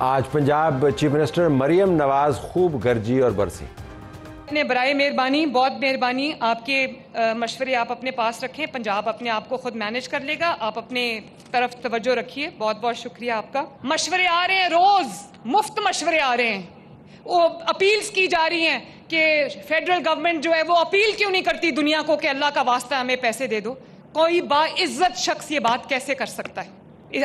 आज Punjab chief minister Maryam Nawaz खूब गरजी और बरसी। बराए मेहरबानी, बहुत मेहरबानी, आपके मशवरे आप अपने पास रखें। पंजाब अपने आप को खुद मैनेज कर लेगा। आप अपने तरफ तवज्जो रखिए। बहुत बहुत शुक्रिया आपका। मशवरे आ रहे हैं, रोज मुफ्त मशवरे आ रहे हैं। वो अपील्स की जा रही हैं कि फेडरल गवर्नमेंट जो है वो अपील क्यों नहीं करती दुनिया को कि अल्लाह का वास्ता हमें पैसे दे दो। कोई बाइज्जत शख्स ये बात कैसे कर सकता है?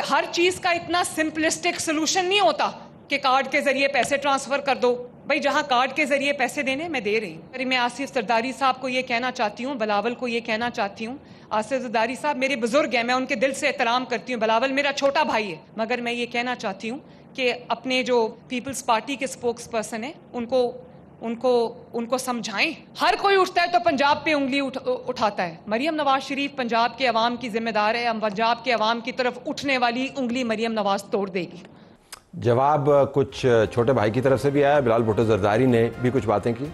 हर चीज का इतना सिंपलिस्टिक सोल्यूशन नहीं होता कि कार्ड के जरिए पैसे ट्रांसफर कर दो। भाई जहां कार्ड के जरिए पैसे देने मैं दे रही हूँ। मैं आसिफ जरदारी साहब को ये कहना चाहती हूँ, बिलावल को ये कहना चाहती हूँ, आसिफ जरदारी साहब मेरे बुजुर्ग हैं, मैं उनके दिल से एहतराम करती हूँ। बिलावल मेरा छोटा भाई है, मगर मैं ये कहना चाहती हूँ कि अपने जो पीपल्स पार्टी के स्पोक्स पर्सन है उनको समझाएं। हर कोई उठता है तो पंजाब पे उंगली उठाता है। मरियम नवाज शरीफ पंजाब के अवाम की जिम्मेदार है। हम पंजाब के अवाम की तरफ उठने वाली उंगली मरियम नवाज तोड़ देगी। जवाब कुछ छोटे भाई की तरफ से भी आया। बिलाल भुट्टो जरदारी ने भी कुछ बातें की।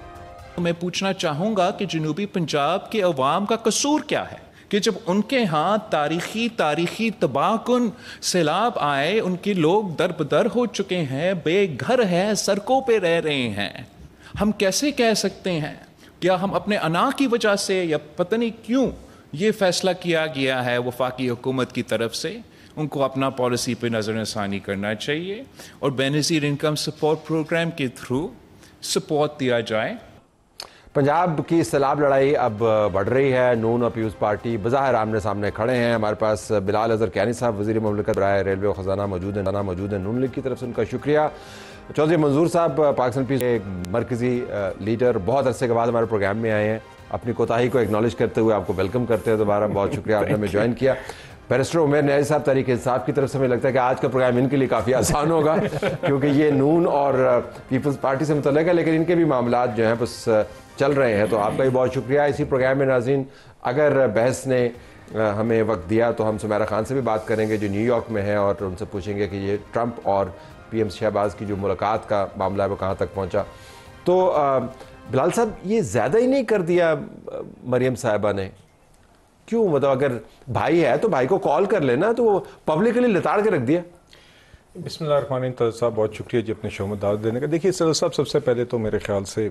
मैं पूछना चाहूँगा कि जनूबी पंजाब के अवाम का कसूर क्या है कि जब उनके यहाँ तारीखी तबाहकुन सैलाब आए, उनके लोग दर बदर हो चुके हैं, बेघर हैं, सड़कों पे रह रहे हैं। हम कैसे कह सकते हैं? क्या हम अपने अना की वजह से या पता नहीं क्यों ये फैसला किया गया है वफाकी हुकूमत की तरफ से? उनको अपना पॉलिसी पे नज़रसानी करना चाहिए और बेनज़ीर इनकम सपोर्ट प्रोग्राम के थ्रू सपोर्ट दिया जाए। पंजाब की सैलाब लड़ाई अब बढ़ रही है। नून और पीपल्स पार्टी बज़ाहिर आमने सामने खड़े हैं। हमारे पास बिलाल अज़हर कैनी साहब वज़ीर मुमलिकत बराए रेलवे और ख़जाना मौजूद है नून लीग की तरफ से, उनका शुक्रिया। चौधरी मंजूर साहब पाकिस्तान पीस एक मरकज़ी लीडर, बहुत अरसे के बाद हमारे प्रोग्राम में आए हैं। अपनी कोताही को एक्नॉलेज करते हुए आपको वेलकम करते हैं दोबारा। बहुत शुक्रिया, आपने हमें ज्वाइन किया। बैरिस्टर उमर न्याजी साहब तहरीक इंसाफ की तरफ से मुझे लगता है कि आज का प्रोग्राम इनके लिए काफ़ी आसान होगा क्योंकि ये नून और पीपल्स पार्टी से मुतल्लिक़ है, लेकिन इनके भी मामला जो हैं बस चल रहे हैं। तो आपका भी बहुत शुक्रिया। इसी प्रोग्राम में नाज़रीन अगर बहस ने हमें वक्त दिया तो हम सुमेरा खान से भी बात करेंगे जो न्यूयॉर्क में है, और उनसे पूछेंगे कि ये ट्रंप और PM शहबाज की जो मुलाकात का मामला है वो कहाँ तक पहुँचा। तो बिलाल साहब, ये ज़्यादा ही नहीं कर दिया मरियम साहिबा ने? क्यों? मतलब अगर भाई है तो भाई को कॉल कर लेना, तो वो पब्लिकली लिताड़ के रख दिया। बिस्मिल्लाहिर्रहमानिर्रहीम। साहब बहुत शुक्रिया जी अपने शो में दावत देने का। देखिए सर साहब, सबसे पहले तो मेरे ख्याल से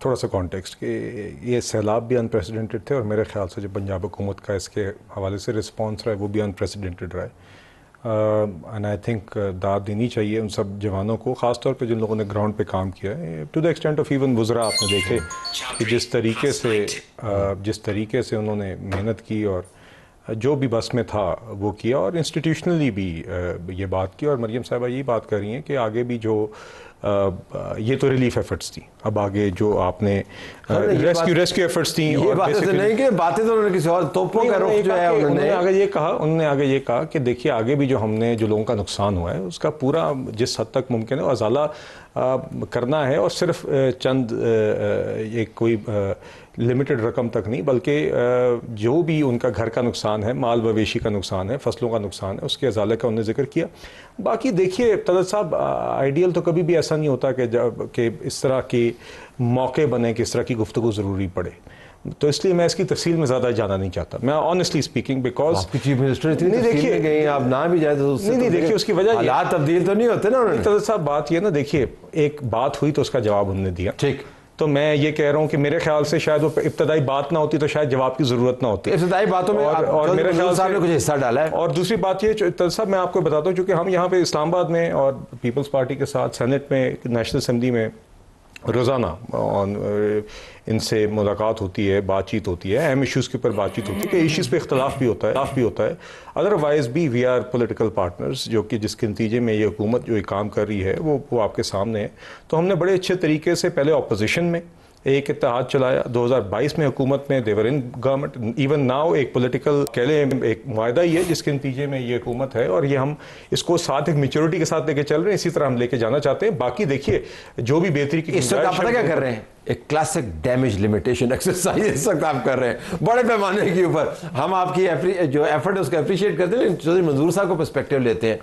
थोड़ा सा कॉन्टेक्स्ट कि ये सैलाब भी अनप्रेसिडेंटेड थे और मेरे ख्याल से जो पंजाब हुकूमत का इसके हवाले से रिस्पॉन्स रहा है वो भी अनप्रेसिडेंटेड रहा है। एंड आई थिंक दाद देनी चाहिए उन सब जवानों को, ख़ास तौर पे जिन लोगों ने ग्राउंड पे काम किया है, to the extent of even वुज़रा। आपने देखे कि जिस तरीके से उन्होंने मेहनत की और जो भी बस में था वो किया, और इंस्टीट्यूशनली भी ये बात की। और मरियम साहिबा यही बात कर रही हैं कि आगे भी जो ये तो रिलीफ एफर्ट्स थी, अब आगे जो आपने रेस्क्यू एफर्ट्स थी, ये बातें तो नहीं कि बातें तो उन्होंने किसी और तोपों का रुख जो है उन्होंने आगे ये कहा कि देखिए आगे भी जो लोगों का नुकसान हुआ है उसका पूरा जिस हद तक मुमकिन है अजाला करना है, और सिर्फ चंद एक कोई लिमिटेड रकम तक नहीं, बल्कि जो भी उनका घर का नुकसान है, माल मवेशी का नुकसान है, फसलों का नुकसान है, उसके अजाले का उन्होंने जिक्र किया। बाकी देखिए तलत साहब, आइडियल तो कभी भी ऐसा नहीं होता कि इस तरह के मौके बने कि इस तरह की गुफ्तगू ज़रूरी पड़े, तो इसलिए मैं इसकी तफसील में ज़्यादा जाना नहीं चाहता। मैं honestly speaking, because chief minister नहीं देखिए गए, आप ना भी जाए तो नहीं देखिए उसकी वजह हालात तब्दील तो नहीं होते ना उन्होंने। तलत साहब बात ये ना, देखिए एक बात हुई तो उसका जवाब उन्होंने दिया, ठीक। तो मैं ये कह रहा हूँ कि मेरे ख्याल से शायद वो इब्तदाई बात ना होती तो शायद जवाब की जरूरत ना होती। इब्तदाई बातों में और मेरे ख्याल से कुछ हिस्सा डाला है। और दूसरी बात ये साहब मैं आपको बताता हूँ, क्योंकि हम यहाँ पे इस्लामाबाद में और पीपल्स पार्टी के साथ सेनेट में, नेशनल असेंबली में रोज़ाना इनसे मुलाकात होती है, बातचीत होती है, अहम इश्यूज़ के ऊपर बातचीत होती है कि इश्यूज़ पे इख्तलाफ भी होता है। अदरवाइज़ भी वी आर पॉलिटिकल पार्टनर्स, जो कि जिसके नतीजे में ये हुकूमत जो काम कर रही है वो आपके सामने है। तो हमने बड़े अच्छे तरीके से पहले अपोजिशन में एक इत्तेहाद चलाया, 2022 में हुकूमत में देवर इन गवर्नमेंट, इवन नाउ एक पॉलिटिकल कह लें एक मुआहदा ही है जिसके नतीजे में ये हुकूमत है, और ये हम इसको साथ एक मेच्योरिटी के साथ लेके चल रहे हैं, इसी तरह हम लेके जाना चाहते हैं। बाकी देखिए जो भी बेहतरी की इस वक्त आप पता क्या कर रहे हैं, एक क्लासिक डैमेज लिमिटेशन एक्सरसाइज इस वक्त आप कर रहे हैं बड़े पैमाने के ऊपर। हम आपकी जो एफर्ट है उसको अप्रिशिएट करते हैं, लेकिन मंजूर साहब को पर्सपेक्टिव लेते हैं।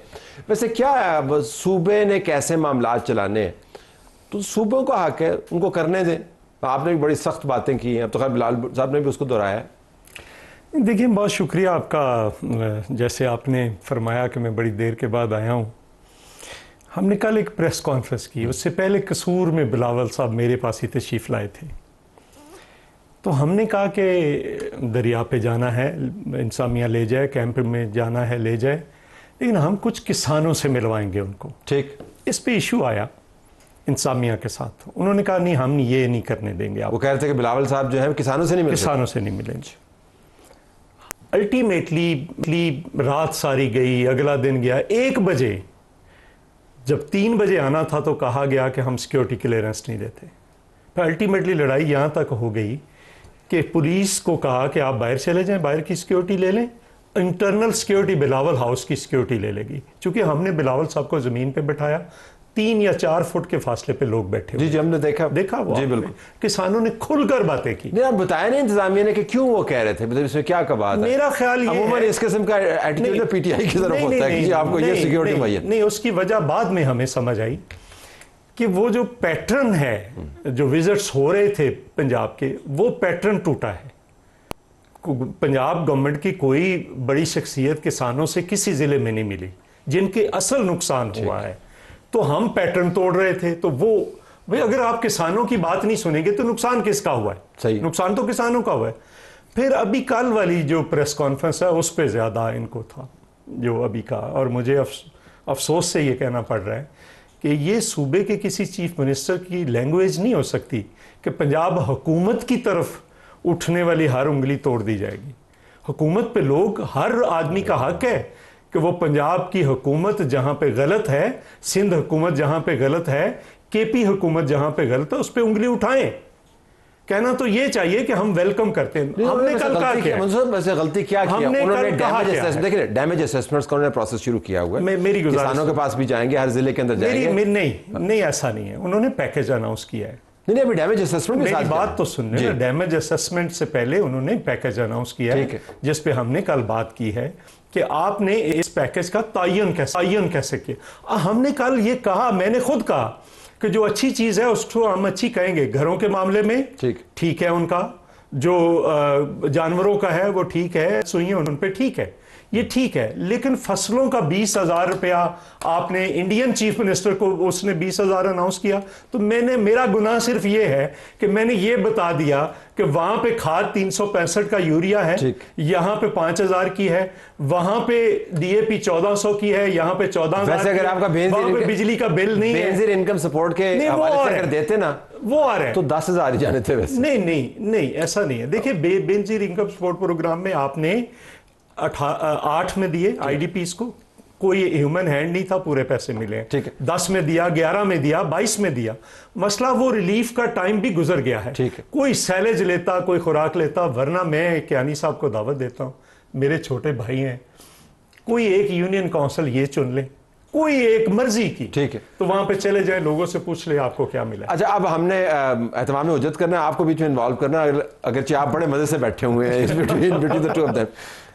वैसे क्या है, सूबे ने कैसे मामला चलाने, तो सूबों को हक है, उनको करने दें। आपने भी बड़ी सख्त बातें की हैं, अब तो खैर बिलाल साहब ने भी उसको दोहराया। देखिए बहुत शुक्रिया आपका, जैसे आपने फरमाया कि मैं बड़ी देर के बाद आया हूँ। हमने कल एक प्रेस कॉन्फ्रेंस की, उससे पहले कसूर में बिलावल साहब मेरे पास ही तशरीफ़ लाए थे। तो हमने कहा कि दरिया पे जाना है, इंसामिया ले जाए, कैंप में जाना है ले जाए, लेकिन हम कुछ किसानों से मिलवाएंगे उनको। ठीक, इस पे इशू आया इंसामिया के साथ। उन्होंने कहा नहीं, हम ये नहीं करने देंगे। आप वो कह रहे थे कि बिलावल साहब जो है किसानों से नहीं मिलेंगे। किसानों से नहीं मिलेंगे। अल्टीमेटली रात सारी गई, अगला दिन गया। 1 बजे जब 3 बजे आना था तो कहा गया कि हम सिक्योरिटी क्लियरेंस नहीं देते। फिर अल्टीमेटली लड़ाई यहाँ तक हो गई कि पुलिस को कहा कि आप बाहर चले जाएं, बाहर की सिक्योरिटी ले लें, इंटरनल सिक्योरिटी बिलावल हाउस की सिक्योरिटी ले लेगी। चूंकि हमने बिलावल साहब को ज़मीन पे बिठाया, 3 या 4 फुट के फासले पे लोग बैठे जी जी, हमने देखा वो जी, बिल्कुल। किसानों ने खुलकर बातें की। नहीं, आप बताया नहीं इंतजामिया ने कि क्यों वो कह रहे थे, मतलब इसमें क्या कबात है? मेरा ख्याल ये है इस किस्म का एटीट्यूड पीटीआई की तरफ होता है कि आपको ये सिक्योरिटी मुहैया नहीं। उसकी वजह बाद में हमें समझ आई कि वो जो पैटर्न है, जो विजिट्स हो रहे थे पंजाब के, वो पैटर्न टूटा है। पंजाब गवर्नमेंट की कोई बड़ी शख्सियत किसानों से किसी जिले में नहीं मिली जिनके असल नुकसान हुआ है। तो हम पैटर्न तोड़ रहे थे। तो वो भाई, अगर आप किसानों की बात नहीं सुनेंगे तो नुकसान किसका हुआ है? सही, नुकसान तो किसानों का हुआ है। फिर अभी कल वाली जो प्रेस कॉन्फ्रेंस है उस पर ज़्यादा इनको था जो अभी का, और मुझे अफसोस से ये कहना पड़ रहा है कि ये सूबे के किसी चीफ मिनिस्टर की लैंग्वेज नहीं हो सकती कि पंजाब हुकूमत की तरफ उठने वाली हर उंगली तोड़ दी जाएगी। हुकूमत पे लोग, हर आदमी का हक है कि वो पंजाब की हुकूमत जहां पे गलत है, सिंध हुकूमत जहां पे गलत है, केपी हुकूमत जहां पे गलत है, उस पे उंगली उठाएं। कहना तो ये चाहिए कि हम वेलकम करते हैं। हमने कल कहा क्या वैसे गलती क्या किया? उन्होंने डैमेज असेसमेंट्स का उन्होंने प्रोसेस शुरू किया हुआ है। मेरी किसानों के पास भी जाएंगे, हर जिले के अंदर जाएंगे। नहीं, ऐसा नहीं है। उन्होंने पैकेज अनाउंस किया है। नहीं, अभी डैमेज असेसमेंट मेरी बात तो सुनने ना। डैमेज असेसमेंट से पहले उन्होंने पैकेज अनाउंस किया है, जिस पे हमने कल बात की है कि आपने इस पैकेज का तयन कैसे किया। हमने कल ये कहा, मैंने खुद कहा कि जो अच्छी चीज है उसको हम अच्छी कहेंगे। घरों के मामले में ठीक है उनका, जो जानवरों का है वो ठीक है, सुइयां उन पे ठीक है, ये ठीक है। लेकिन फसलों का 20,000 रुपया आपने इंडियन चीफ मिनिस्टर को, उसने 20,000 अनाउंस किया। तो मेरा गुनाह सिर्फ ये है कि मैंने ये बता दिया कि वहां पे खाद 365 का यूरिया है, यहां पे 5,000 की है, वहां पे डीएपी 1400 की है, यहां पे 14,000। वैसे अगर आपका बिजली का बिल नहीं है, इनकम सपोर्ट के हवाले से अगर देते ना वो आ रहे हैं तो 10,000 ही जाने थे। वैसे नहीं ऐसा नहीं है। देखिए, बेनजीर इनकम सपोर्ट प्रोग्राम में आपने 8 में दिए आईडीपीस को, कोई ह्यूमन हैंड नहीं था, पूरे पैसे मिले। ठीक है। 10 में दिया, 11 में दिया, 22 में दिया। मसला वो रिलीफ का टाइम भी गुजर गया है। ठीक है। कोई सैलेज लेता, कोई खुराक लेता, वरना मैं कियानी साहब को दावत देता हूं, मेरे छोटे भाई हैं, कोई एक यूनियन काउंसिल ये चुन ले, कोई एक मर्जी की, ठीक है, तो वहां पे चले जाए, लोगों से पूछ ले आपको क्या मिला। अच्छा, अब हमने एहतमाम उज्जत करना है, आपको बीच में इन्वॉल्व करना, अगरचे आप बड़े मजे से बैठे हुए हैं between the two of them,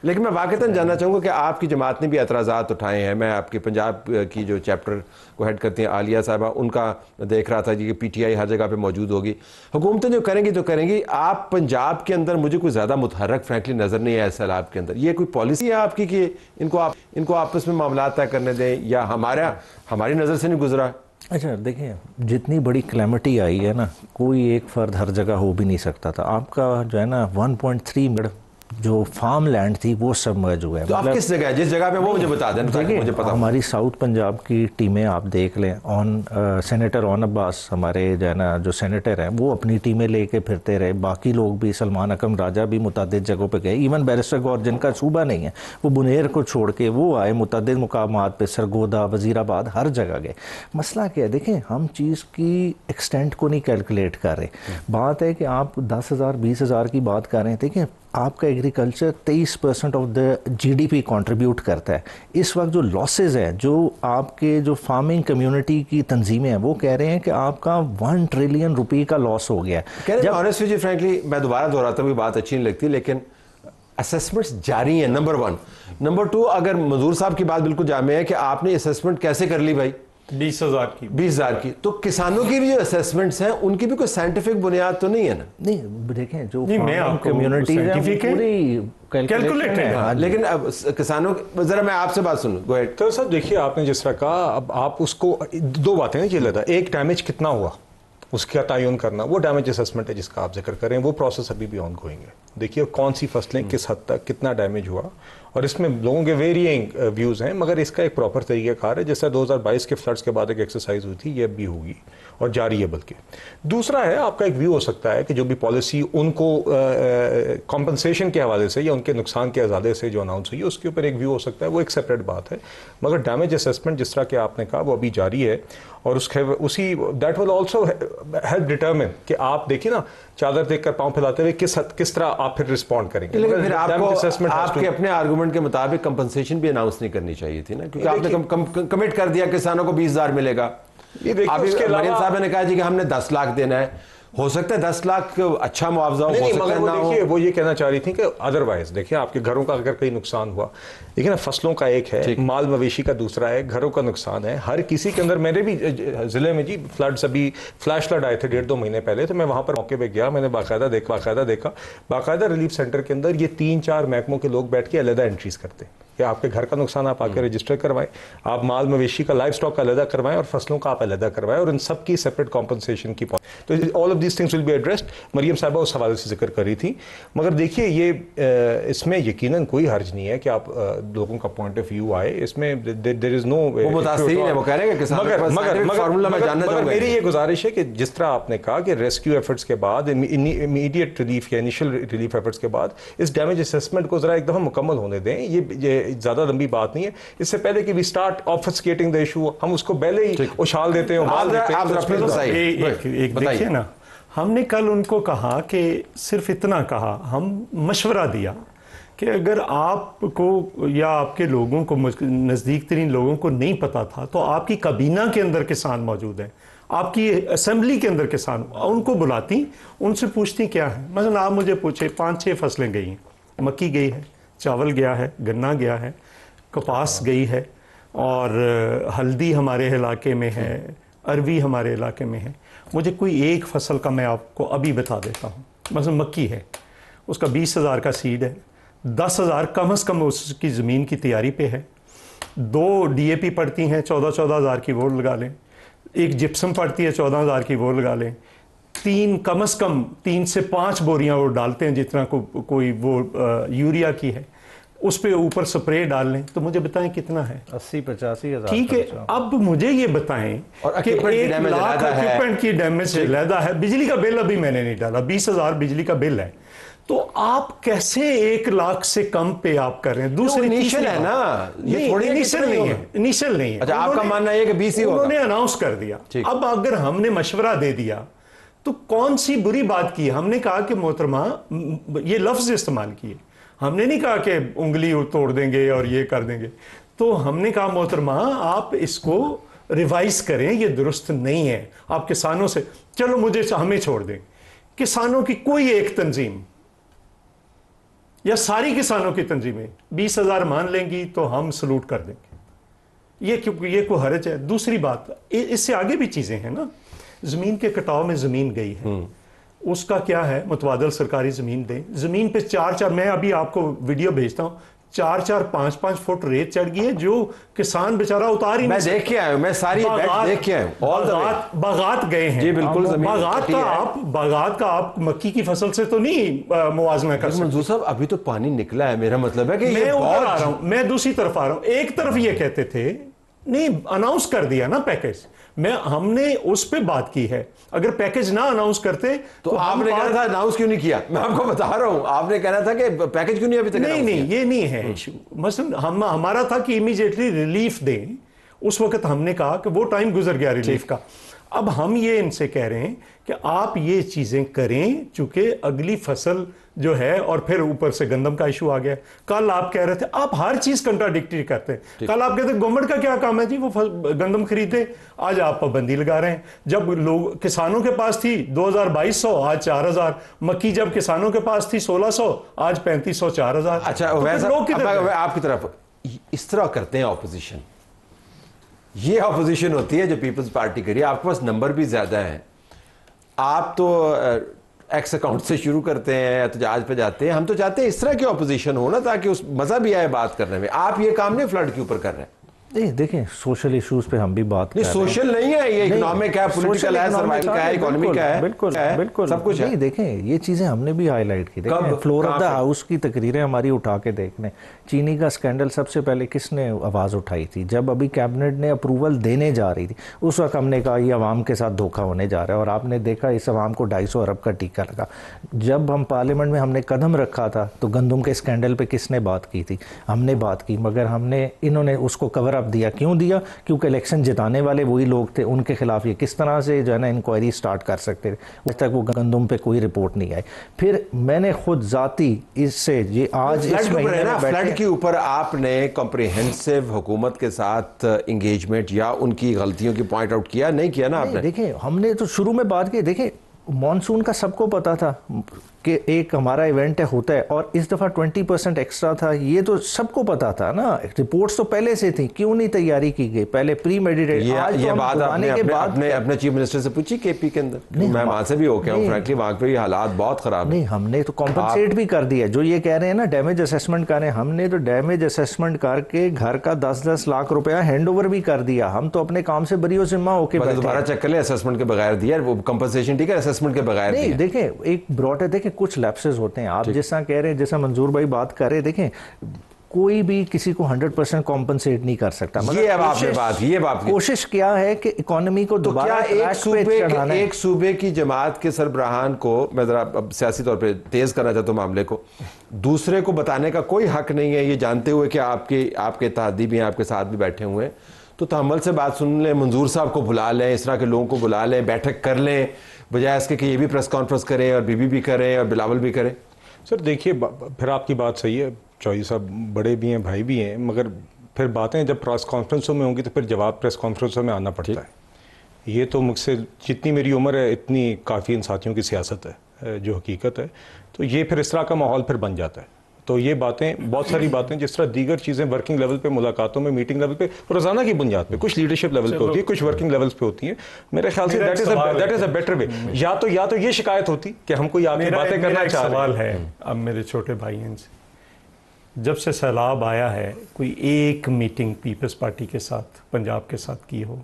लेकिन मैं वाकईतन जानना चाहूँगा कि आपकी जमात ने भी एतराज़ात उठाए हैं। मैं आपके पंजाब की जो चैप्टर को हेड करती हैं आलिया साहबा, उनका देख रहा था कि पीटीआई हर जगह पे मौजूद होगी, हुकूमतें जो करेंगी तो करेंगी। आप पंजाब के अंदर मुझे कोई ज़्यादा मुतहर्रक फ्रैंकली नज़र नहीं है सैलाब के अंदर। ये कोई पॉलिसी है आपकी कि इनको आपस में मामला तय करने दें, या हमारी नज़र से नहीं गुजरा? अच्छा, देखिए, जितनी बड़ी क्लैमिटी आई है ना, कोई एक फ़र्द हर जगह हो भी नहीं सकता था। आपका जो है ना 1.3 जो फार्म लैंड थी वो सबमर्ज हुआ है। तो आप किस जगह है? जिस जगह पे वो मुझे बता दें, मुझे पता। हमारी साउथ पंजाब की टीमें आप देख लें, सेनेटर ऑन अब्बास हमारे जो है ना, जो सेनेटर हैं, वो अपनी टीमें लेके फिरते रहे। बाकी लोग भी, सलमान अकरम राजा भी मुतअद्दिद जगहों पे गए। इवन बैरिस्टर गौर जिनका सूबा नहीं है, वो बुनेर को छोड़ के वो आए मुतअद्दिद मुकामात पे, सरगोदा, वजीराबाद, हर जगह गए। मसला क्या है, देखें, हम चीज़ की एक्सटेंट को नहीं कैलकुलेट कर रहे। बात है कि आप 10,000 20,000 की बात कर रहे हैं। देखें, आपका agriculture 23% of the GDP contribute करता है। इस वक्त जो लॉसेज है, जो आपके जो फार्मिंग कम्युनिटी की तंजीमें हैं, वो कह रहे हैं कि आपका 1 ट्रिलियन रुपये का लॉस हो गया है। ऑनेस्टली फ्रैंकली मैं दोबारा दोहराता हूँ, बात अच्छी नहीं लगती, लेकिन असेसमेंट्स जारी हैं, नंबर 1। नंबर 2, अगर मंजूर साहब की बात बिल्कुल जामे है कि आपने असेसमेंट कैसे कर ली भाई, 20,000 की। तो किसानों की भी जो असेसमेंट्स हैं उनकी भी कोई साइंटिफिक बुनियाद तो नहीं है ना? नहीं, देखें जो कम्युनिटी कैलकुलेटेड है। हाँ, लेकिन अब किसानों, जरा मैं आपसे बात सुनूं, गो अहेड। तो सर देखिए, आपने जिस तरह कहा, अब आप उसको दो बातें हैं, ये लेता एक डैमेज कितना हुआ उसका तयन करना, वो डैमेज असेसमेंट है जिसका आप जिक्र करें, वो प्रोसेस अभी भी ऑन गोइंग है। देखिए कौन सी फसलें किस हद तक कितना डैमेज हुआ, और इसमें लोगों के वेरिएंग व्यूज़ हैं, मगर इसका एक प्रॉपर तरीक़ाकार है। जैसे 2022 के फ्लड्स के बाद एक एक्सरसाइज हुई थी, ये भी होगी और जारी है। बल्कि दूसरा है, आपका एक व्यू हो सकता है कि जो भी पॉलिसी उनको कॉम्पनसेशन के हवाले से या उनके नुकसान के हवाले से जो अनाउंस हुई है उसके ऊपर एक व्यू हो सकता है, वो एक सेपरेट बात है। मगर डैमेज असेसमेंट जिस तरह के आपने कहा वो अभी जारी है, और उसी that will also help determine कि आप देखिए ना, चादर देखकर पांव फैलाते हुए किस तरह आप फिर रिस्पॉन्ड करेंगे। लेकिन फिर आपको आपके अपने आर्गुमेंट के मुताबिक कंपनसेशन भी अनाउंस नहीं करनी चाहिए थी ना, क्योंकि आपने कमिट कर दिया किसानों को 20,000 मिलेगा। मरियम साहब ने कहा जी कि हमने 10 लाख देना है, हो सकता है 10 लाख अच्छा मुआवजा हो सकता है ना हो। देखिए वो ये कहना चाह रही थी कि अदरवाइज देखिए आपके घरों का अगर कहीं नुकसान हुआ, देखिए ना, फसलों का एक है, माल मवेशी का दूसरा है, घरों का नुकसान है, हर किसी के अंदर। मेरे भी जिले में जी फ्लड्स, अभी फ्लैश फ्लड आए थे 1.5-2 महीने पहले, तो मैं वहां पर मौके पे गया, मैंने बाकायदा देखा बाकायदा रिलीफ सेंटर के अंदर ये 3-4 महकमों के लोग बैठ के अलग एंट्रीज करते कि आपके घर का नुकसान आप आके रजिस्टर करवाएं, आप माल मवेशी का, लाइफ स्टॉक का अलग करवाएं, और फसलों का आप अलग करवाएं, और इन सब की सेपरेट कॉम्पनसेशन की। तो all of these things will be addressed. Maryam साहबा उस हवाले से जिक्र करी थी। मगर देखिए ये इसमें यकीनन कोई हर्ज नहीं है कि आप लोगों का पॉइंट ऑफ व्यू आए, इसमें देयर इज नो, मगर मेरी ये गुजारिश है कि जिस तरह आपने कहा कि रेस्क्यू एफर्ट्स के बाद, इमीडिएट रिलीफ या इनिशियल रिलीफ एफर्ट्स के बाद इस डैमेज असेसमेंट को जरा एक दफा मुकम्मल होने दें। ये ज्यादा लंबी बात नहीं है। इससे पहले कि वी स्टार्ट ऑब्फस्केटिंग द इशू, हम उसको पहले ही उछाल देते हैं। एक देखिए ना, हमने कल उनको कहा कि सिर्फ इतना कहा, हम मशवरा दिया कि अगर आपको या आपके लोगों को, नज़दीक तरीन लोगों को नहीं पता था, तो आपकी काबीना के अंदर किसान मौजूद हैं, आपकी असेंबली के अंदर किसान, उनको बुलाती, उनसे पूछती क्या है। मतलब आप मुझे पूछे 5-6 फसलें गई हैं, मक्की गई है, चावल गया है, गन्ना गया है, कपास गई है, और हल्दी हमारे इलाके में है, अरवी हमारे इलाके में है। मुझे कोई एक फसल का मैं आपको अभी बता देता हूँ। मतलब मक्की है, उसका 20,000 का सीड है, 10,000 कम से कम उसकी ज़मीन की तैयारी पे है, 2 DAP पड़ती हैं 14,000 की, वो लगा लें, एक जिप्सम पड़ती है 14,000 की, वो लगा लें, 3 कम से कम 3 से 5 बोरियां वो डालते हैं जितना कोई वो यूरिया की है, उस पे ऊपर स्प्रे डाल लें, तो मुझे बताएं कितना है? 80-85 हज़ार। ठीक है, अब मुझे ये बताएं कि 1 लाख इक्विपमेंट की डैमेज लैदा है। बिजली का बिल अभी मैंने नहीं डाला, 20,000 बिजली का बिल है, तो आप कैसे 1 लाख से कम पे आप कर रहे हैं? दूसरी इनिशियल है ना, ये थोड़ी इनिशियल नहीं है, इनिशियल नहीं है। अच्छा, आपका मानना है कि 20 ही होगा? उन्होंने अनाउंस कर दिया। अब अगर हमने मशवरा दे दिया तो कौन सी बुरी बात की? हमने कहा कि मोहतरमा, ये लफ्ज इस्तेमाल किए, हमने नहीं कहा कि उंगली तोड़ देंगे और ये कर देंगे। तो हमने कहा मोहतरमा आप इसको रिवाइज करें, ये दुरुस्त नहीं है। आप किसानों से, चलो मुझे हमें छोड़ दें, किसानों की कोई एक तंजीम या सारी किसानों की तंजीमें 20,000 मान लेंगी तो हम सलूट कर देंगे। ये कोई हर्ज है? दूसरी बात, इससे आगे भी चीजें हैं ना। जमीन के कटाव में जमीन गई है, उसका क्या है? मुतबादल सरकारी जमीन दें। जमीन पे 4-4, मैं अभी आपको वीडियो भेजता हूं, 4-4, 5-5 फुट रेत चढ़ गई है, जो किसान बेचारा उतार ही नहीं। मैं देख के आया हूं, मैं सारी देख के आया हूं। बागात गए हैं जी, बिल्कुल। बागात का आप मक्की की फसल से तो नहीं मुआवजा कर सकते। मंजूर साहब, अभी तो पानी निकला है, मेरा मतलब है कि मैं ऊपर आ रहा हूं, मैं दूसरी तरफ आ रहा हूं। एक तरफ ये कहते थे नहीं, अनाउंस कर दिया ना पैकेज, हमने उस पे बात की है। अगर पैकेज ना अनाउंस करते तो आपने कहा था अनाउंस क्यों नहीं किया? मैं आपको बता रहा हूं, आपने कहना था कि पैकेज क्यों नहीं अभी तक? नहीं, ये नहीं है इशू। मसलन हमारा था कि इमीडिएटली रिलीफ दें। उस वक्त हमने कहा कि वो टाइम गुजर गया रिलीफ का। अब हम ये इनसे कह रहे हैं कि आप ये चीजें करें, चूंकि अगली फसल जो है, और फिर ऊपर से गंदम का इशू आ गया। कल आप कह रहे थे, आप हर चीज कंट्राडिक्टरी करते हैं। कल आप कहते गवर्नमेंट का क्या काम है जी, वो गंदम खरीदे, आज आप पाबंदी लगा रहे हैं। जब लोग किसानों के पास थी 2,200, आज 4,000। मक्की जब किसानों के पास थी 1,600, आज 3,500, 4,000। अच्छा, वैसा लोग आपकी तरफ इस तरह करते हैं ऑपोजिशन, ये अपोजिशन होती है जो पीपल्स पार्टी करी। आपके पास नंबर भी ज्यादा है, आप तो एक्स अकाउंट से शुरू करते हैं, एहतजाज पे जाते हैं। हम तो चाहते हैं इस तरह की अपोजिशन हो ना, ताकि उस मजा भी आए बात करने में। आप ये काम नहीं फ्लड के ऊपर कर रहे हैं। नहीं देखें, सोशल इश्यूज पे हम भी बात कर रहे हैं। सोशल नहीं है, ये इकोनॉमिक है, पॉलिटिकल है, सर्वाइवल का है, इकोनॉमी का है, बिल्कुल बिल्कुल सब कुछ है। नहीं देखें, ये चीजें हमने भी हाईलाइट की। देखें फ्लोर ऑफ द हाउस की तकरीरें हमारी उठा के देखने, चीनी का स्कैंडल सबसे पहले किसने आवाज उठाई थी? जब अभी कैबिनेट ने अप्रूवल देने जा रही थी, उस वक्त हमने कहा ये अवाम के साथ धोखा होने जा रहा है। और आपने देखा इस अवाम को 250 अरब का टीका लगा। जब हम पार्लियामेंट में हमने कदम रखा था तो गंदम के स्कैंडल पे किसने बात की थी? हमने बात की, मगर इन्होंने उसको कवर अप दिया। क्यों दिया? क्योंकि इलेक्शन जिताने वाले वही लोग थे, उनके खिलाफ ये किस तरह से जो है ना इंक्वायरी स्टार्ट कर सकते थे। उस तक वो गंदम पे कोई रिपोर्ट नहीं आई। फिर मैंने खुद जाती इससे ये आज इस महीने फ्लड के ऊपर आपने कॉम्प्रिहेंसिव हुकूमत के साथ इंगेजमेंट या उनकी गलतियों की पॉइंट आउट किया? नहीं किया ना आपने? देखें, हमने तो शुरू में बात की। देखें, मॉनसून का सबको पता था कि एक हमारा इवेंट होता है और इस दफ़ा 20% एक्स्ट्रा था, ये तो सबको पता था ना। रिपोर्ट्स तो पहले से थी, क्यों नहीं तैयारी की गई पहले प्री मेडिटेट? ये बात आपने अपने चीफ मिनिस्टर से पूछी केपी के अंदर? मैं वहां से भी हो गया हूं, फ्रैंकली वहां पे हालात बहुत खराब नहीं, हमने तो कॉम्पनसेट भी कर दिया। जो ये कह रहे हैं ना डैमेज असेसमेंट करें, हमने तो डैमेज असेसमेंट करके घर का 10-10 लाख रुपया हैंड ओवर भी कर दिया। हम तो अपने काम से बरी जिम्मा होकर दोबारा चेक कर ले, असेसमेंट के बगैर दिया वो कंपनसेशन, ठीक है, असेसमेंट के बगैर नहीं। देखें, एक ब्रॉड है, देखें कुछ लैप्सेस होते हैं। आप जैसा कह रहे हैं, जैसा मंजूर भाई बात कर रहे हैं, देखें कोई भी किसी को 100% कॉम्पनसेट नहीं कर सकता। ये अब आपने बात, ये बात कोशिश क्या है कि इकोनॉमी को दोबारा एक सूबे की जमात के सरबराहान को, मैं जरा अब सियासी तौर पे तेज करना चाहता हूँ मामले को, दूसरे को बताने का कोई हक नहीं है, ये जानते हुए कि आपके इत्तेहादी भी हैं, आपके साथ भी बैठे हुए हैं। तो तहम्मुल से बात सुन लें, मंजूर साहब को बुला लें, इस तरह के लोगों को बुला लें, बैठक कर लें, बजाय इसके कि ये भी प्रेस कॉन्फ्रेंस करें और बीबी भी करें और बिलावल भी करें। सर देखिए, फिर आपकी बात सही है, चौधरी साहब बड़े भी हैं, भाई भी हैं, मगर फिर बातें जब प्रेस कॉन्फ्रेंसों में होंगी तो फिर जवाब प्रेस कॉन्फ्रेंसों में आना पड़ता है। ये तो मुझसे जितनी मेरी उम्र है इतनी काफ़ी इन साथियों की सियासत है, जो हकीकत है। तो ये फिर इस तरह का माहौल फिर बन जाता है। तो ये बातें, बहुत सारी बातें जिस तरह दीगर चीज़ें वर्किंग लेवल पे, मुलाकातों में, मीटिंग लेवल पे, रोजाना की बुनियाद पे, कुछ लीडरशिप लेवल पे होती है, कुछ वर्किंग लेवल्स पे होती है। मेरे ख्याल say that is a better वे। या तो ये शिकायत होती कि हम कोई आपकी बातें करना चाह रहे हैं। सवाल है अब मेरे छोटे भाइयों से, जब से सैलाब आया है, कोई एक मीटिंग पीपल्स पार्टी के साथ, पंजाब के साथ की हो,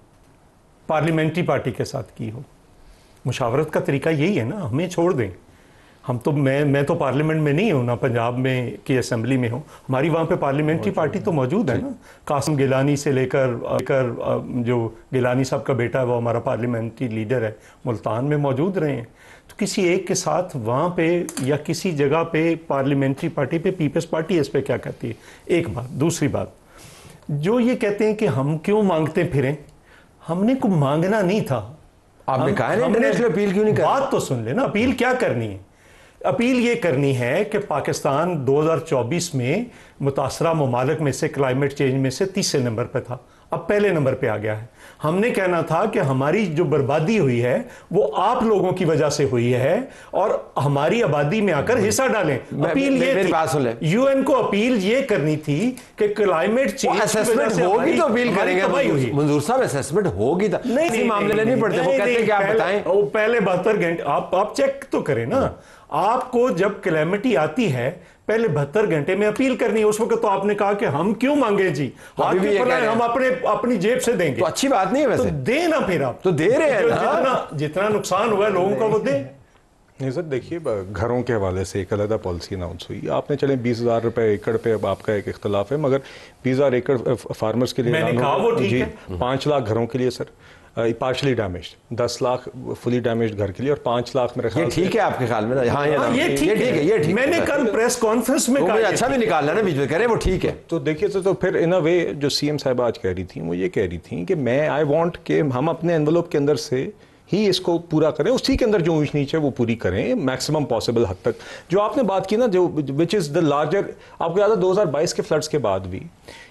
पार्लियामेंट्री पार्टी के साथ की हो? मुशावरत का तरीका यही है ना, हमें छोड़ दें। हम तो मैं तो पार्लियामेंट में नहीं हूँ ना, पंजाब में की असेंबली में हूँ। हमारी वहाँ पे पार्लियामेंट्री पार्टी तो मौजूद है ना। कासिम गिलानी से लेकर जो गिलानी साहब का बेटा है वो हमारा पार्लियामेंट्री लीडर है, मुल्तान में मौजूद रहे हैं। तो किसी एक के साथ वहाँ पे या किसी जगह पे पार्लियामेंट्री पार्टी पे पीपल्स पार्टी इस पर क्या कहती है? एक बात। दूसरी बात, जो ये कहते हैं कि हम क्यों मांगते फिरें, हमने को मांगना नहीं था। आपने कहा है इंटरनेशनल अपील क्यों नहीं कर? बात तो सुन लेना, अपील क्या करनी है? अपील ये करनी है कि पाकिस्तान 2024 में मुतासरा ममालिक में से क्लाइमेट चेंज में से 30 नंबर पे था, अब पहले नंबर पे आ गया है। हमने कहना था कि हमारी जो बर्बादी हुई है वो आप लोगों की वजह से हुई है और हमारी आबादी में आकर हिस्सा डालें। अपील ये थी, यूएन को अपील ये करनी थी कि क्लाइमेट चेंज असेसमेंट होगी तो अपील करेंगे। मंजूर साहब, असेसमेंट होगी तो नहीं मामले नहीं पड़ते, वो कहते हैं कि आप बताएं। वो पहले 72 घंटे आप चेक तो करें ना। आपको जब क्लैमिटी आती है पहले 72 घंटे में अपील करनी है। उस वक्त तो आपने कहा कि हम क्यों मांगे जी, हम अपनी जेब से देंगे। तो अच्छी बात नहीं है वैसे, तो देना, फिर आप तो दे रहे हैं। जितना नुकसान हुआ है लोगों का वो दे। नहीं सर, देखिए घरों के हवाले से एक अलग पॉलिसी अनाउंस हुई। आपने चले 20,000 रुपए एकड़ पे, अब आपका एक इख्तलाफ है, मगर 20,000 एकड़ फार्मर्स के लिए मैंने कहा वो ठीक है। 5 लाख घरों के लिए sir, partially damaged, 10 lakh fully damaged घर के लिए और 5 लाख मेरे ख्याल ठीक है आपके ख्याल में ना? हाँ, ये ठीक है। मैंने कल प्रेस कॉन्फ्रेंस में कहा, अच्छा भी निकालना ना बीच में, कह रहे वो ठीक है। तो देखिए तो फिर इन अ वे जो सीएम साहब आज कह रही थी, वो ये कह रही थी कि मैं आई वांट कि हम अपने एनवेलप के अंदर से ही इसको पूरा करें, उसी के अंदर जो ऊंच नीच है वो पूरी करें मैक्सिमम पॉसिबल हद तक। जो आपने बात की ना, जो विच इज़ द लार्जर, आपको याद है 2022 के फ्लड्स के बाद भी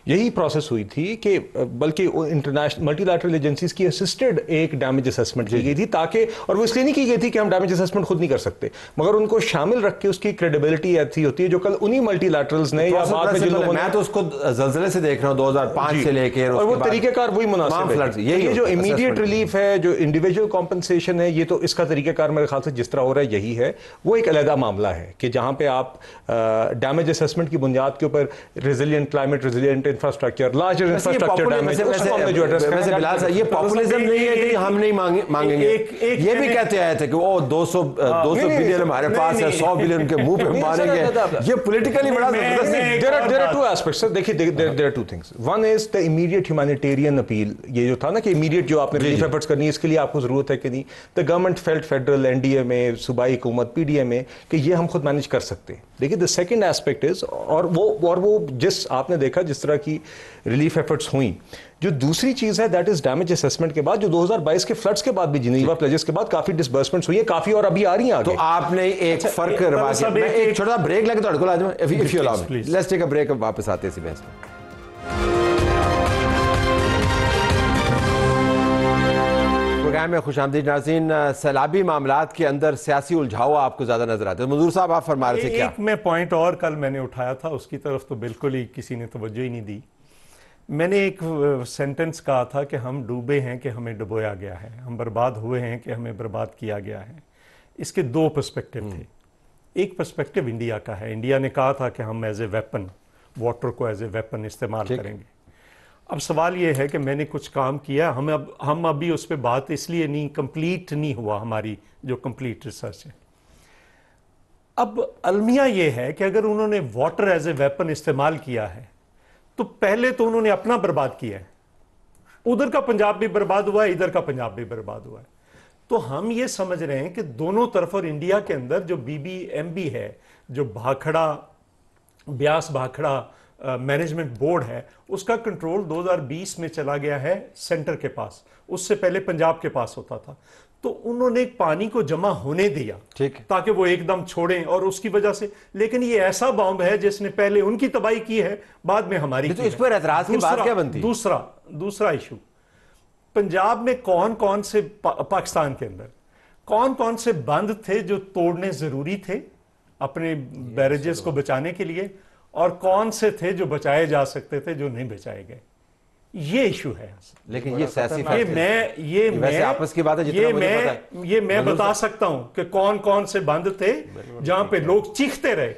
यही प्रोसेस हुई थी कि बल्कि इंटरनेशनल मल्टीलैटरल एजेंसीज की असिस्टेड एक डैमेज असेसमेंट की गई थी, ताकि, और वो इसलिए नहीं की गई थी कि हम डैमेज असेसमेंट खुद नहीं कर सकते, मगर उनको शामिल रख के उसकी क्रेडिबिलिटी ऐसी होती है जो कल उन्हीं मल्टीलैटरल्स ने या बाद में जिन लोगों ने, मैं तो उसको ज़लज़ले से देख रहा हूं 2005 से लेके, और वो तरीकेकार वही मुनासिब है। ये जो इमीडिएट रिलीफ है, जो इंडिविजुअल कॉम्पनसेशन है, ये तो इसका तरीकेकार मेरे ख्याल से जिस तरह हो रहा है यही है। वो एक अलग मामला है कि जहां पे आप डैमेज असेसमेंट की बुनियाद के ऊपर resilient, climate resilient infrastructure, larger infrastructure damage, वैसे बिलाल साहब ये पॉपुलिज्म नहीं है कि हम नहीं मांगेंगे, ये भी कहते आए थे कि वो 200 बिलियन हमारे पास है, 100 बिलियन के मुंह पे मारेंगे, ये पॉलिटिकली बड़ा जबरदस्त। There are two aspects sir, देखिए there are two things. One is the immediate humanitarian appeal, ये जो था ना कि इमीडिएट जो आपने रिलीफ एफर्ट्स करनी है, इसके लिए आपको जरूरत है कि नहीं। The government felt, federal, NDA में, सूबाई हुकूमत, पीडीए में, कि ये हम खुद मैनेज कर सकते हैं। देखिए द सेकंड एस्पेक्ट इज, और वो जिस आपने देखा जिस तरह की रिलीफ एफर्ट्स हुई, जो दूसरी चीज है दैट इज डैमेज असेसमेंट के बाद, जो 2022 के फ्लड्स के बाद भी, जिनेवा प्लेजेस के बाद काफी डिसबर्समेंट्स हुई है, काफी, और अभी आ रही हैं आगे। तो आपने एक फर्क करवा के, मैं एक छोटा ब्रेक लेके तो आ जाऊं, if you allow me, let's take a break, वापस आते हैं इसी बहस में। प्रोग्राम में खुशामदीद नाज़रीन। सैलाबी मामलात के अंदर सियासी उलझाव आपको ज्यादा नजर आते हैं। मंजूर साहब आप फरमा रहे थे क्या? एक मैं पॉइंट और कल मैंने उठाया था, उसकी तरफ तो बिल्कुल ही किसी ने तवज्जो ही नहीं दी। मैंने एक सेंटेंस कहा था कि हम डूबे हैं कि हमें डुबोया गया है, हम बर्बाद हुए हैं कि हमें बर्बाद किया गया है। इसके दो पर्सपेक्टिव थे। एक पर्सपेक्टिव इंडिया का है, इंडिया ने कहा था कि हम एज ए वेपन, वाटर को एज ए वेपन इस्तेमाल करेंगे। अब सवाल ये है कि मैंने कुछ काम किया, हम अभी उस पर बात इसलिए नहीं, कंप्लीट नहीं हुआ हमारी जो कंप्लीट रिसर्च है। अब अलमिया ये है कि अगर उन्होंने वाटर एज ए वेपन इस्तेमाल किया है तो पहले तो उन्होंने अपना बर्बाद किया है, उधर का पंजाब भी बर्बाद हुआ है, इधर का पंजाब भी बर्बाद हुआ है। तो हम ये समझ रहे हैं कि दोनों तरफ, और इंडिया के अंदर जो BBMB है, जो भाखड़ा, ब्यास भाखड़ा मैनेजमेंट बोर्ड है, उसका कंट्रोल 2020 में चला गया है सेंटर के पास, उससे पहले पंजाब के पास होता था। तो उन्होंने पानी को जमा होने दिया ताकि वो एकदम छोड़ें, और उसकी वजह से, लेकिन ये ऐसा बॉम्ब है जिसने पहले उनकी तबाही की है, बाद में हमारी। तो इस पर एतराज की बात क्या बनती? दूसरा इशू, पंजाब में कौन कौन से, पाकिस्तान के अंदर कौन कौन से बंद थे जो तोड़ने जरूरी थे अपने बैरेजेस को बचाने के लिए, और कौन से थे जो बचाए जा सकते थे जो नहीं बचाए गए। ये इशू है। लेकिन ये सियासी मैं आपस की बात है, ये मैं बता सकता हूं कि कौन कौन से बंद थे जहां पे लोग चीखते रहे,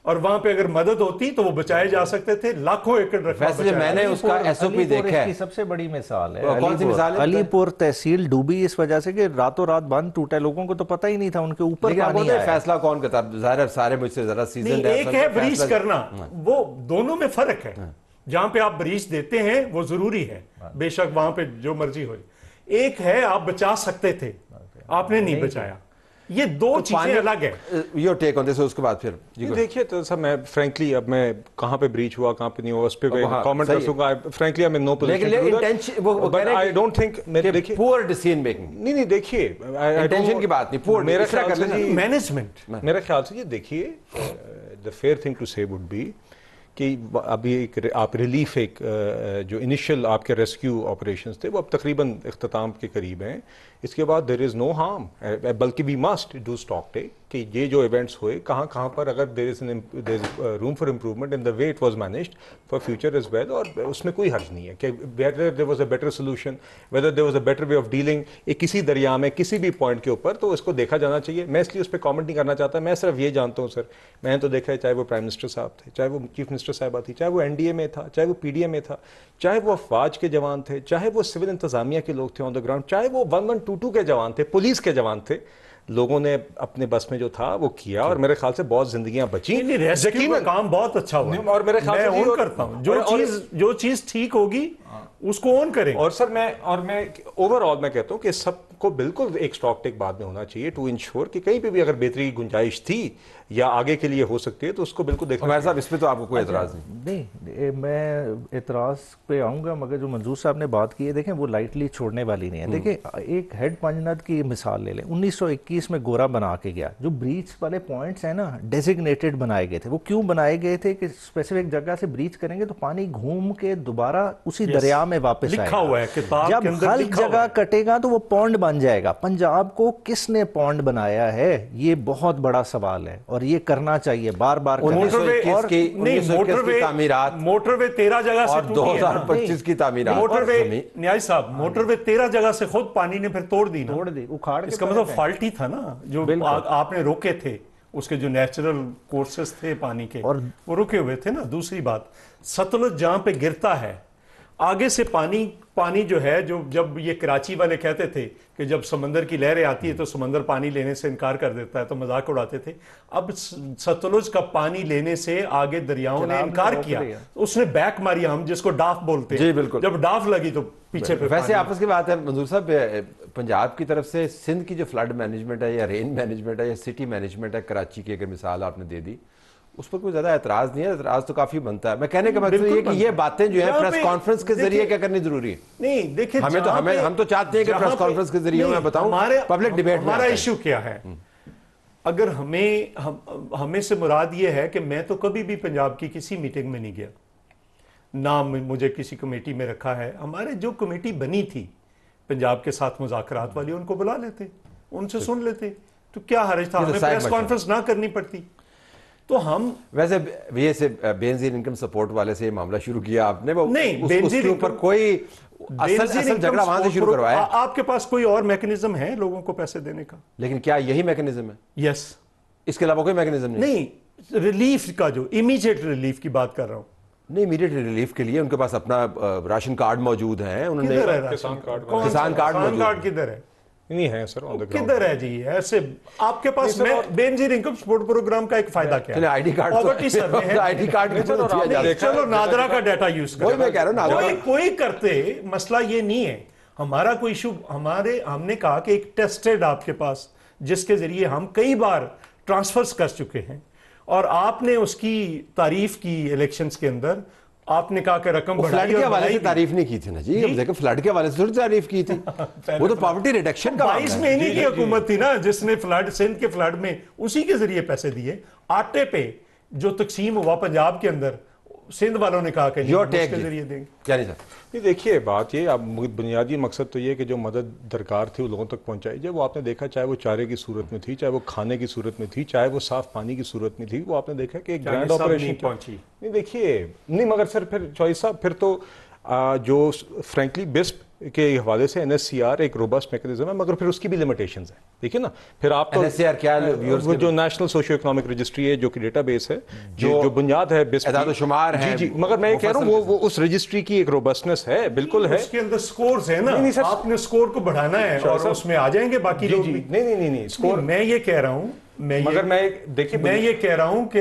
और वहां पे अगर मदद होती तो वो बचाए जा सकते थे। लाखों एकड़ वैसे मैंने उसका एसओपी देखा है, सबसे बड़ी मिसाल है। कौन सी मिसाल है? अलीपुर तहसील डूबी इस वजह से कि रातों रात बंद टूटा, लोगों को तो पता ही नहीं था, उनके ऊपर पानी आया। फैसला कौन करता? ज़ाहिर सारे मुझसे ज्यादा सीजन एक है ब्रीज करना, वो दोनों में फर्क है। जहां पे आप ब्रीज देते हैं वो जरूरी है, बेशक वहां पे जो मर्जी हो। एक है आप बचा सकते थे, आपने नहीं बचाया। ये दो चीजें अलग है। योर टेक ऑन दिस, उसके बाद फिर देखिए तो सब, मैं फ्रैंकली, अब मैं कहां पे ब्रीच हुआ कहां पे नहीं हुआ उस पे कमेंट कर सकूंगा। Frankly I am in no position, but I don't think, मेरे देखिए पुअर डिसीजन मेकिंग, नहीं देखिए इंटेंशन की बात नहीं, पुअर मेरा ख्याल से मैनेजमेंट, मेरा ख्याल से ये देखिए, द फेयर थिंग टू से वुड बी कि अभी एक आप रिलीफ, एक जो इनिशियल आपके रेस्क्यू ऑपरेशंस थे वो अब तकरीबन इख्तिताम के करीब हैं। इसके बाद देयर इज़ नो हार्म, बल्कि we must do stock take कि ये जो इवेंट्स हुए कहाँ पर अगर there is room for improvement in the way it was managed for future as well, और उसमें कोई हर्ज नहीं है कि whether there was a better solution, whether there was a better way of dealing किसी दरिया में किसी भी पॉइंट के ऊपर, तो इसको देखा जाना चाहिए। मैं इसलिए उस पर कॉमेंट नहीं करना चाहता। मैं सिर्फ ये जानता हूँ सर, मैंने तो देखा है, चाहे वो प्राइम मिनिस्टर साहब थे, चाहे वो चीफ मिनिस्टर साहबा थी, चाहे वो एनडीए में था, चाहे वो पीडीए में था, चाहे वो अफवाज के जवान थे, चाहे वो सिविल इंतजामिया के लोग थे ऑन द ग्राउंड, चाहे वो 1122 के जवान थे, पुलिस के जवान थे, लोगों ने अपने बस में जो था वो किया, और मेरे ख्याल से बहुत जिंदगियां बची। यकीनन काम बहुत अच्छा हुआ, और मेरे ख्याल से मैं करता हूं जो चीज ठीक होगी उसको ऑन करें। और सर मैं ओवरऑल मैं कहता हूं कि सब को बिल्कुल एक स्टॉक टेक बाद में होना चाहिए टू इंश्योर कि कहीं पे भी अगर बेहतरी की गुंजाइश थी या आगे के लिए हो सकती है तो उसको बिल्कुल देखना। हमारे साहब इस पे तो आपको कोई एतराज नहीं, मैं एतराज़ पे आऊँगा, मगर जो मंजूर साहब ने बात की है देखें वो लाइटली छोड़ने वाली नहीं है। देखें एक हेड पंजनाथ की मिसाल ले लें, 1921 में गोरा बना के गया, जो ब्रीच वाले पॉइंट्स हैं ना डेजिग्नेटेड बनाए गए थे। वो क्यों बनाए गए थे कि स्पेसिफिक जगह से ब्रीच करेंगे तो पानी घूम के दोबारा उसी दरिया में वापस लिखा हुआ है किताब जब के अंदर, हर जगह कटेगा तो वो पौंड बन जाएगा। पंजाब को किसने पौंड बनाया है, ये बहुत बड़ा सवाल है और ये करना चाहिए बार बार। मोटरवे 13 जगह से और 2025 की तामीरात, मोटरवे न्याय साहब, मोटरवे 13 जगह से खुद पानी ने फिर तोड़ दी, उखाड़ के। इसका मतलब फॉल्ट ही था ना जो आपने रोके थे, उसके जो नेचुरल कोर्सेस थे पानी के और वो रुके हुए थे ना। दूसरी बात, सतलुज जहां पे गिरता है आगे से पानी जो है, जो जब ये कराची वाले कहते थे कि जब समंदर की लहरें आती है तो समंदर पानी लेने से इनकार कर देता है, तो मजाक उड़ाते थे। अब सतलुज का पानी लेने से आगे दरियाओं ने इनकार किया, उसने बैक मारी, हम जिसको डाफ बोलते हैं। जी बिल्कुल, जब डाफ लगी तो पीछे पे। वैसे आपस की बात है मंजूर साहब, पंजाब की तरफ से सिंध की जो फ्लड मैनेजमेंट है या रेन मैनेजमेंट है या सिटी मैनेजमेंट है, कराची की अगर मिसाल आपने दे दी, उस पर कोई ज्यादा एतराज नहीं है। एतराज तो काफी बनता है। मैं कहने का मतलब ये कि ये बातें जो है प्रेस कॉन्फ्रेंस के जरिए क्या करनी जरूरी है? नहीं देखिए, हम तो चाहते हैं कि प्रेस कॉन्फ्रेंस के जरिए मैं बताऊं पब्लिक डिबेट में। हमारा इशू क्या है, अगर हमें से मुराद ये है कि मैं तो कभी भी पंजाब की किसी मीटिंग में नहीं गया, ना मुझे किसी कमेटी में रखा है। हमारे जो कमेटी बनी थी पंजाब के साथ मुज़ाकरात वाली, उनको बुला लेते, उनसे सुन लेते, तो क्या हर्ज था, हमें प्रेस कॉन्फ्रेंस ना करनी पड़ती। तो हम वैसे बेनजीर इनकम सपोर्ट वाले से मामला शुरू किया आपने, वो नहीं, उसके ऊपर कोई असल झगड़ा वहां से शुरू करवाया। आपके पास कोई और मैकेनिज्म है लोगों को पैसे देने का? लेकिन क्या यही मैकेनिज्म है? यस, इसके अलावा कोई मैकेनिज्म नहीं। रिलीफ का, जो इमीडिएट रिलीफ की बात कर रहा हूं, नहीं, इमीडिएट रिलीफ के लिए उनके पास अपना राशन कार्ड मौजूद है, उन्होंने किसान कार्ड किधर है? नहीं है सर, ऑन द ग्राउंड किधर है जी? ऐसे आपके पास बेनजीर इनकम सपोर्ट प्रोग्राम का एक फायदा क्या है? आईडी कार्ड, पॉवर्टी सर्वे है, आईडी कार्ड चलो नादरा का डाटा यूज करें, मैं कह रहा हूं कोई करते, मसला ये नहीं है। हमारा कोई इशू, हमने कहा कि एक टेस्टेड आपके पास, जिसके जरिए हम कई बार ट्रांसफर्स कर चुके हैं और आपने उसकी तारीफ की इलेक्शंस के अंदर, आपने कहा कि रकम फ्लड के हवाले से तारीफ नहीं की थी ना जी, हम देखें फ्लड के हवाले से थोड़ी तारीफ की थी। वो तो पॉवर्टी रिडक्शन का 22 महीने की हुकूमत थी ना जिसने फ्लड, सिंध के फ्लड में उसी के जरिए पैसे दिए। आटे पे जो तकसीम हुआ पंजाब के अंदर, सिंध वालों ने कहा कि उसके जरिए देंगे। क्या नहीं सर? नहीं, देखिए बात ये, अब बुनियादी मकसद तो ये कि जो मदद दरकार थी वो लोगों तक पहुंचाई जाए। वो आपने देखा, चाहे वो चारे की सूरत में थी, चाहे वो खाने की सूरत में थी, चाहे वो साफ पानी की सूरत में थी, वो आपने देखा कि एक ग्रैंड ऑपरेशन पहुंची। नहीं देखिए, नहीं मगर सर फिर चॉइस साहब, फिर तो जो फ्रेंकली बिस्प के हवाले से एनएससीआर एक रोबस्ट मैकेनिज्म है, मगर फिर उसकी भी लिमिटेशंस है। देखिए ना, फिर आप तो एनएससीआर क्या, वो जो नेशनल सोशियो इकोनॉमिक रजिस्ट्री है, जो कि डेटाबेस है, जो बुनियाद है शुमार है। जी, मगर मैं कह रहा हूँ वो उस रजिस्ट्री की एक रोबस्टनेस है, बिल्कुल है। उसके अंदर स्कोर्स है ना, आपने स्कोर को बढ़ाना है और उसमें आ जाएंगे बाकी लोग। नहीं स्कोर, मैं ये कह रहा हूँ, मगर मैं ये कह रहा हूँ कि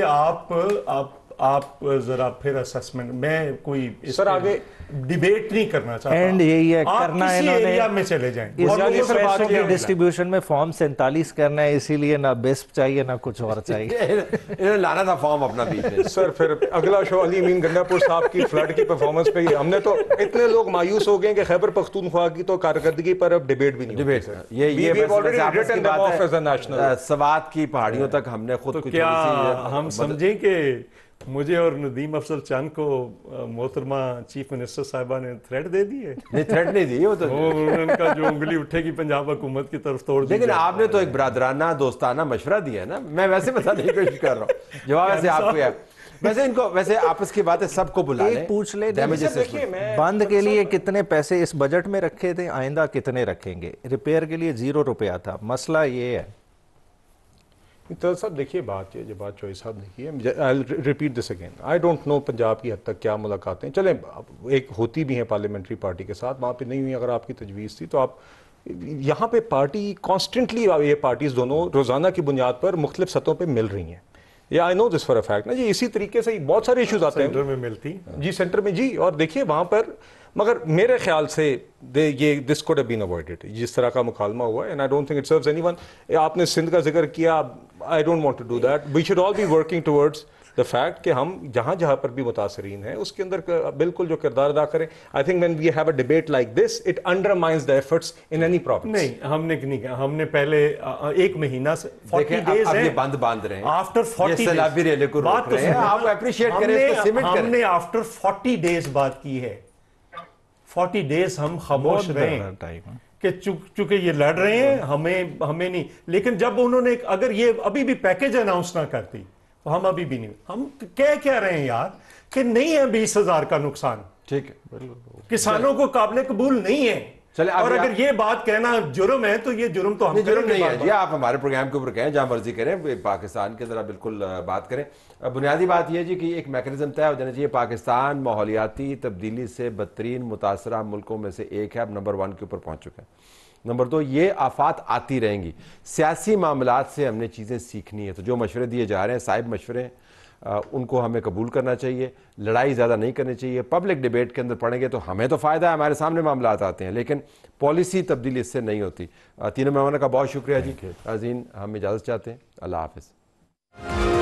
आप जरा फिर असेसमेंट, मैं कोई सर आगे डिबेट नहीं करना चाहता। एंड यही है, करना है इन्होंने एरिया में चले जाएं, इस पैसों की डिस्ट्रीब्यूशन में फॉर्म 47 करना है, इसीलिए ना बेस्प चाहिए ना कुछ और चाहिए। इन्होंने लाना था फॉर्म अपना बीच में। सर फिर अगला शो अली अमीन गंडापुर साहब की फ्लड की परफॉर्मेंस पे हमने तो इतने लोग मायूस हो गए कि खैबर पख्तूनख्वा की तो कारकर्दगी पर अब डिबेट भी नहीं डिबेट ये सवात की पहाड़ियों तक हमने खुद, क्या हम समझे कि मुझे और नदीम अफजल चंद को मोहतरमा चीफ मिनिस्टर साहिबा ने थ्रेट दे दी है? नहीं, थ्रेट नहीं दी, वो तो उनका जो उंगली उठेगी पंजाब हुकूमत की तरफ तोड़ दी। लेकिन आपने तो एक बरादराना दोस्ताना मशवरा दिया है ना, मैं वैसे बताने की कोशिश कर रहा हूँ, जवाब वैसे आपको है। वैसे आपस की बात है, सबको बुला लें, पूछ ले बंद के लिए कितने पैसे इस बजट में रखे थे, आइंदा कितने रखेंगे? रिपेयर के लिए 0 रुपया था। मसला ये है तो सब देखिए, बात ये जो बात चॉइस साहब देखिए, I repeat this again, I don't know Punjab की हद तक क्या मुलाकातें चलें, एक होती भी हैं पार्लियामेंट्री पार्टी के साथ, वहाँ पे नहीं हुई। अगर आपकी तजवीज़ थी तो आप यहाँ पे पार्टी कॉन्स्टेंटली, ये पार्टीज दोनों रोज़ाना की बुनियाद पर मुख्तलिफ सतहों पर मिल रही हैं। या I know this for a fact ना जी, इसी तरीके से बहुत सारे इशूज आते हैं। सेंटर में मिलती जी, सेंटर में जी, और देखिए वहाँ पर मगर मेरे ख्याल से ये this could have been avoided, जिस तरह का मुकालमा हुआ, and I don't think it serves anyone. आपने सिंध का जिक्र किया, I don't want to do that. We should all be working towards the fact कि हम जहाँ जहाँ पर भी मुतासरीन हैं उसके अंदर बिल्कुल जो किरदार अदा करें। I think when we have a debate like this it undermines the efforts in any problem. नहीं, हमने नहीं कहा, हमने पहले 1 महीना से 40 डेज है, बंद बांध रहे हैं आफ्टर 40 सैलाबी रैली को रोक रहे हैं, आप अप्रिशिएट करें, इसको सीमेंट करें। हमने आफ्टर 40 डेज बात की है, 40 डेज हम खामोश रहे हैं कि चूंकि ये लड़ रहे हैं, हमें नहीं। लेकिन जब उन्होंने अगर ये अभी भी पैकेज अनाउंस ना करती तो हम अभी भी नहीं, हम कह रहे हैं यार कि नहीं है 20,000 का नुकसान, ठीक है, किसानों को काबिल कबूल नहीं है। चले, और अगर ये बात कहना जुर्म है तो ये जुर्म तो हम जुर्म नहीं है जी। आप हमारे प्रोग्राम के ऊपर कहें, जहां मर्जी करें, पाकिस्तान के जरा बिल्कुल बात करें। बुनियादी बात यह है जी कि एक मैकेनिज्म तय हो जाना चाहिए। पाकिस्तान माहौलियाती तब्दीली से बदतरीन मुतासरा मुल्कों में से एक है, अब नंबर 1 के ऊपर पहुंच चुका है। नंबर 2, ये आफात आती रहेंगी। सियासी मामलात से हमने चीज़ें सीखनी है, तो जो मशवरे दिए जा रहे हैं साहिब मशवरे, उनको हमें कबूल करना चाहिए, लड़ाई ज़्यादा नहीं करनी चाहिए। पब्लिक डिबेट के अंदर पढ़ेंगे तो हमें तो फ़ायदा है, हमारे सामने मामलात आते हैं, लेकिन पॉलिसी तब्दीली इससे नहीं होती। तीनों मेहमानों का बहुत शुक्रिया जी। अजीन, हम इजाज़त चाहते हैं, अल्लाह हाफ़िज़।